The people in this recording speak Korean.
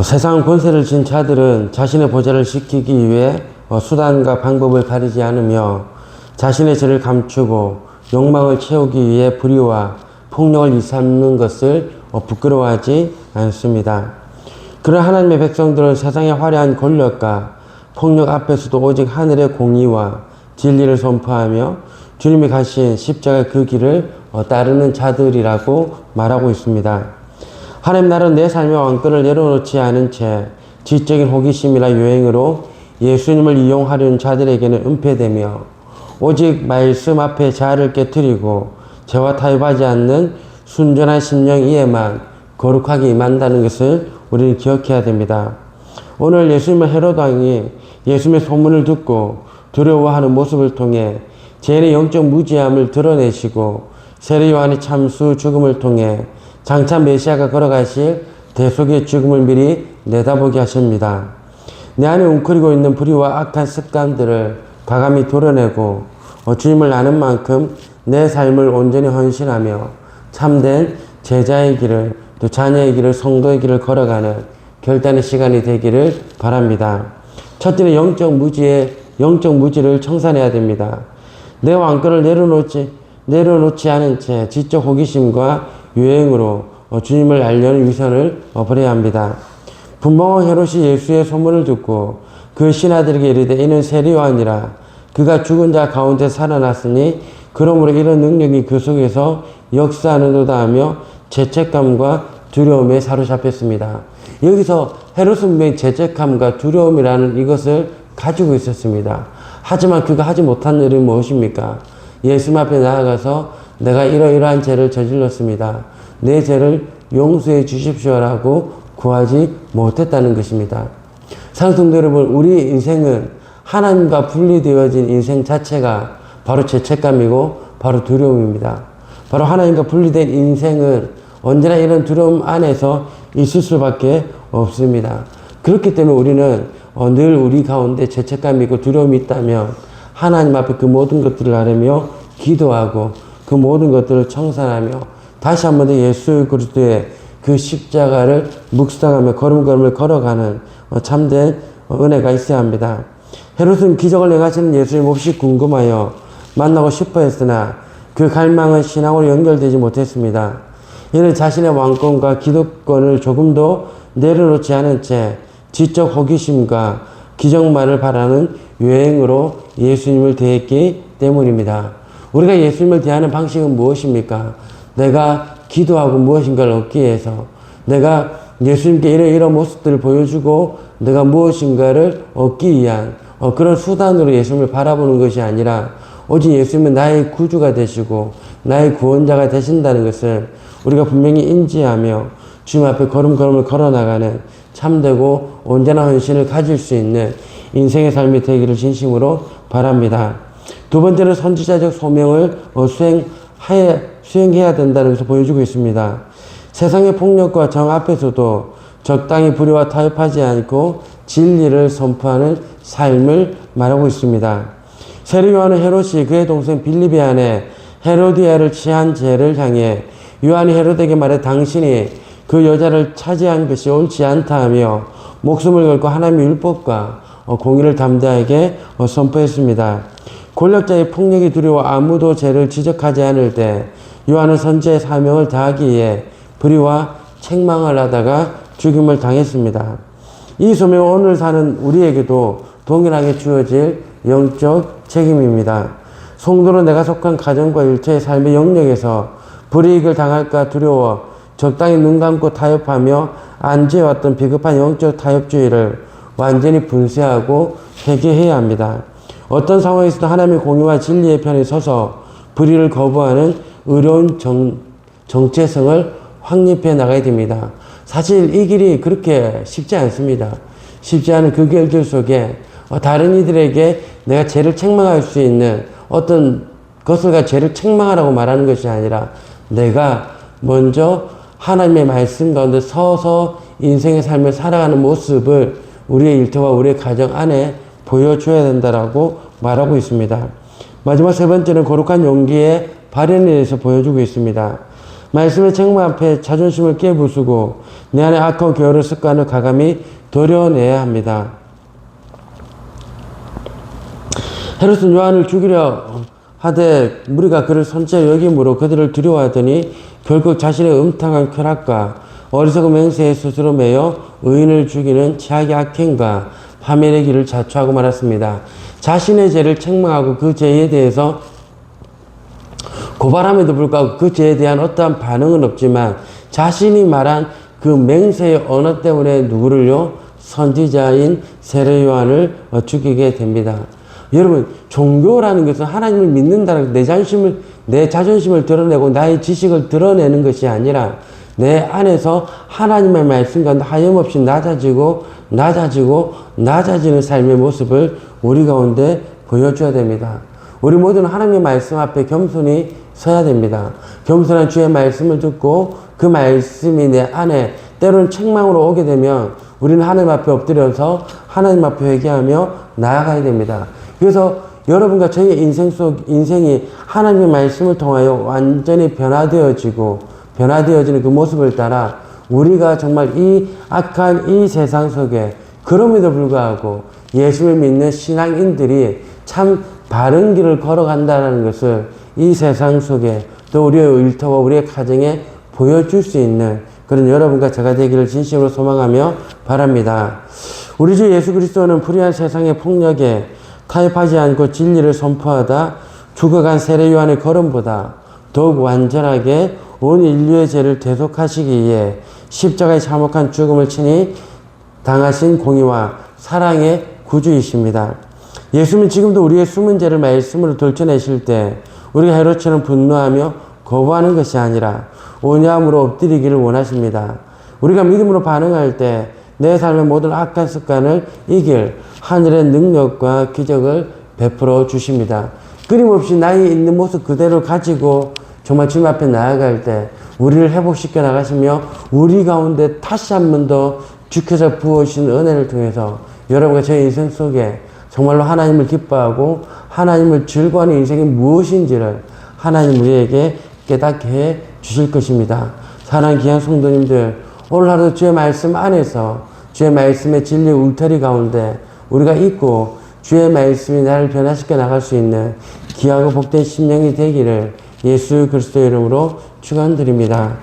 세상 권세를 쥔 자들은 자신의 보좌를 지키기 위해 수단과 방법을 가리지 않으며 자신의 죄를 감추고 욕망을 채우기 위해 불의와 폭력을 일삼는 것을 부끄러워하지 않습니다. 그런 하나님의 백성들은 세상의 화려한 권력과 폭력 앞에서도 오직 하늘의 공의와 진리를 선포하며 주님이 가신 십자가의 그 길을 따르는 자들이라고 말하고 있습니다. 하나님 나라는 내 삶의 왕권을 내려놓지 않은 채 지적인 호기심이나 유행으로 예수님을 이용하려는 자들에게는 은폐되며 오직 말씀 앞에 자아를 깨뜨리고 죄와 타협하지 않는 순전한 심령 이에만 거룩하게 임한다는 것을 우리는 기억해야 됩니다. 오늘 예수님의 헤롯 왕이 예수님의 소문을 듣고 두려워하는 모습을 통해 죄인의 영적 무지함을 드러내시고 세례 요한의 참수 죽음을 통해 장차 메시아가 걸어가실 대속의 죽음을 미리 내다보게 하십니다. 내 안에 웅크리고 있는 불의와 악한 습관들을 과감히 드러내고 주님을 아는 만큼 내 삶을 온전히 헌신하며 참된 제자의 길을 또 자녀의 길을 성도의 길을 걸어가는 결단의 시간이 되기를 바랍니다. 첫째는 영적 무지를 청산해야 됩니다. 내 왕권을 내려놓지 않은 채 지적 호기심과 유행으로 주님을 알려는 위선을 버려야 합니다. 분봉왕 헤롯이 예수의 소문을 듣고 그 신하들에게 이르되 이는 세례 요한이라 그가 죽은 자 가운데 살아났으니 그러므로 이런 능력이 그 속에서 역사하는도다 하며 죄책감과 두려움에 사로잡혔습니다. 여기서 헤롯은 분명히 죄책감과 두려움이라는 이것을 가지고 있었습니다. 하지만 그가 하지 못한 일이 무엇입니까? 예수님 앞에 나아가서 내가 이러이러한 죄를 저질렀습니다. 내 죄를 용서해 주십시오라고 구하지 못했다는 것입니다. 사랑성도 여러분, 우리 인생은 하나님과 분리되어진 인생 자체가 바로 죄책감이고 바로 두려움입니다. 바로 하나님과 분리된 인생은 언제나 이런 두려움 안에서 있을 수밖에 없습니다. 그렇기 때문에 우리는 늘 우리 가운데 죄책감이 고 두려움이 있다면 하나님 앞에 그 모든 것들을 아뢰며 기도하고 그 모든 것들을 청산하며 다시 한 번 더 예수 그리스도의 그 십자가를 묵상하며 걸음걸음을 걸어가는 참된 은혜가 있어야 합니다. 헤롯은 기적을 행하시는 예수님 몹시 궁금하여 만나고 싶어 했으나 그 갈망은 신앙으로 연결되지 못했습니다. 이는 자신의 왕권과 기득권을 조금도 내려놓지 않은 채 지적 호기심과 기적만을 바라는 유행으로 예수님을 대했기 때문입니다. 우리가 예수님을 대하는 방식은 무엇입니까? 내가 기도하고 무엇인가를 얻기 위해서 내가 예수님께 이런 모습들을 보여주고 내가 무엇인가를 얻기 위한 그런 수단으로 예수님을 바라보는 것이 아니라 오직 예수님은 나의 구주가 되시고 나의 구원자가 되신다는 것을 우리가 분명히 인지하며 주님 앞에 걸음걸음을 걸어나가는 참되고 온전한 헌신을 가질 수 있는 인생의 삶이 되기를 진심으로 바랍니다. 두 번째는 선지자적 소명을 수행해야 된다는 것을 보여주고 있습니다. 세상의 폭력과 정 앞에서도 적당히 불의와 타협하지 않고 진리를 선포하는 삶을 말하고 있습니다. 세례 요한은 헤롯이 그의 동생 빌립의 아내 헤로디아를 취한 죄를 향해 요한이 헤롯에게 말해 당신이 그 여자를 차지한 것이 옳지 않다 하며 목숨을 걸고 하나님의 율법과 공의를 담대하게 선포했습니다. 권력자의 폭력이 두려워 아무도 죄를 지적하지 않을 때 요한은 선지자의 사명을 다하기 위해 불의와 책망을 하다가 죽임을 당했습니다. 이 소명은 오늘 사는 우리에게도 동일하게 주어질 영적 책임입니다. 성도는 내가 속한 가정과 일체의 삶의 영역에서 불이익을 당할까 두려워 적당히 눈 감고 타협하며 안지해왔던 비겁한 영적 타협주의를 완전히 분쇄하고 회개해야 합니다. 어떤 상황에서도 하나님의 공의와 진리의 편에 서서 불의를 거부하는 의로운 정체성을 확립해 나가야 됩니다. 사실 이 길이 그렇게 쉽지 않습니다. 쉽지 않은 그 길들 속에 다른 이들에게 내가 죄를 책망할 수 있는 어떤 것을 죄를 책망하라고 말하는 것이 아니라 내가 먼저 하나님의 말씀 가운데 서서 인생의 삶을 살아가는 모습을 우리의 일터와 우리의 가정 안에 보여줘야 된다라고 말하고 있습니다. 마지막 세 번째는 거룩한 용기의 발현에 대해서 보여주고 있습니다. 말씀의 책망 앞에 자존심을 깨부수고 내 안에 악하고 게으른 습관을 과감히 도려내야 합니다. 헤롯은 요한을 죽이려 하되 무리가 그를 손죄 여김으로 그들을 두려워하더니 결국 자신의 음탕한 쾌락과 어리석은 맹세에 스스로 매여 의인을 죽이는 최악의 악행과 파멸의 길을 자초하고 말았습니다. 자신의 죄를 책망하고 그 죄에 대해서 고발함에도 불구하고 그 죄에 대한 어떠한 반응은 없지만 자신이 말한 그 맹세의 언어 때문에 누구를요? 선지자인 세례 요한을 죽이게 됩니다. 여러분, 종교라는 것은 하나님을 믿는다는 내 자존심을 드러내고 나의 지식을 드러내는 것이 아니라 내 안에서 하나님의 말씀과 하염없이 낮아지는 삶의 모습을 우리 가운데 보여줘야 됩니다. 우리 모두는 하나님의 말씀 앞에 겸손히 서야 됩니다. 겸손한 주의 말씀을 듣고 그 말씀이 내 안에 때로는 책망으로 오게 되면 우리는 하나님 앞에 엎드려서 하나님 앞에 회개하며 나아가야 됩니다. 그래서 여러분과 저의 인생이 하나님의 말씀을 통하여 완전히 변화되어지는 그 모습을 따라 우리가 정말 이 악한 이 세상 속에 그럼에도 불구하고 예수를 믿는 신앙인들이 참 바른 길을 걸어간다는 것을 이 세상 속에 또 우리의 일터와 우리의 가정에 보여줄 수 있는 그런 여러분과 제가 되기를 진심으로 소망하며 바랍니다. 우리 주 예수 그리스도는 불의한 세상의 폭력에 타협하지 않고 진리를 선포하다 죽어간 세례 요한의 걸음보다 더욱 완전하게 온 인류의 죄를 대속하시기 위해 십자가의 참혹한 죽음을 친히 당하신 공의와 사랑의 구주이십니다. 예수님은 지금도 우리의 숨은 죄를 말씀으로 들춰내실 때 우리가 헤롯처럼 분노하며 거부하는 것이 아니라 온유함으로 엎드리기를 원하십니다. 우리가 믿음으로 반응할 때 내 삶의 모든 악한 습관을 이길 하늘의 능력과 기적을 베풀어 주십니다. 끊임없이 나의 있는 모습 그대로 가지고 정말 주님 앞에 나아갈 때 우리를 회복시켜 나가시며 우리 가운데 다시 한 번 더 주께서 부어주신 은혜를 통해서 여러분과 제 인생 속에 정말로 하나님을 기뻐하고 하나님을 즐거워하는 인생이 무엇인지를 하나님 우리에게 깨닫게 해 주실 것입니다. 사랑하는 귀한 성도님들, 오늘 하루도 주의 말씀 안에서 주의 말씀의 진리 울타리 가운데 우리가 있고 주의 말씀이 나를 변화시켜 나갈 수 있는 귀하고 복된 심령이 되기를 예수 그리스도의 이름으로 축원드립니다.